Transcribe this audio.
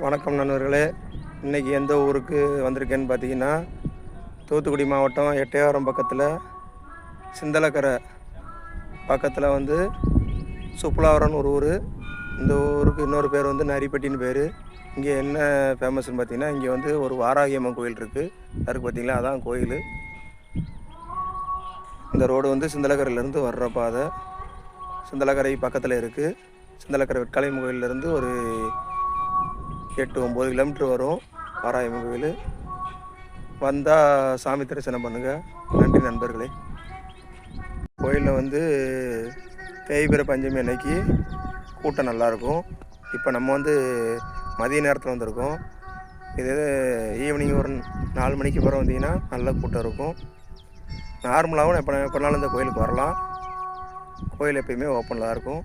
வணக்கம் நண்பர்களே. இன்றைக்கி எந்த ஊருக்கு வந்திருக்கேன்னு பார்த்தீங்கன்னா, தூத்துக்குடி மாவட்டம் எட்டயபுரம் பக்கத்தில் சிந்தலக்கரை பக்கத்தில் வந்து சுப்புலாவரம்னு ஒரு ஊர். இந்த ஊருக்கு இன்னொரு பேர் வந்து நரிப்பட்டின்னு பேர். இங்கே என்ன ஃபேமஸ்ன்னு பார்த்தீங்கன்னா, இங்கே வந்து ஒரு வாராகி அம்மன் கோயில் இருக்குது. அதுக்கு பார்த்தீங்களா, அதான் கோயில். இந்த ரோடு வந்து சிந்தலக்கரையிலேருந்து வர்ற பாதை. சிந்தலக்கரை பக்கத்தில் இருக்குது. சிந்தலக்கரை வெட்காளியம்மன் கோயிலேருந்து ஒரு 8-9 கிலோமீட்டர் வரும் வாராயம்மன் கோயில். வந்தால் சாமி தரிசனம் பண்ணுங்கள். நன்றி நண்பர்களே. கோயிலில் வந்து தேய்பிறை பஞ்சமி அன்னைக்கு கூட்டம் நல்லாயிருக்கும். இப்போ நம்ம வந்து மதிய நேரத்தில் வந்திருக்கோம். இது ஈவினிங் ஒரு 4 மணிக்கு அப்புறம் வந்தீங்கன்னா நல்ல கூட்டம் இருக்கும். நார்மலாகவும் எப்போனாலும் இந்த கோயிலுக்கு வரலாம். கோயில் எப்பயுமே ஓப்பனில் தான் இருக்கும்.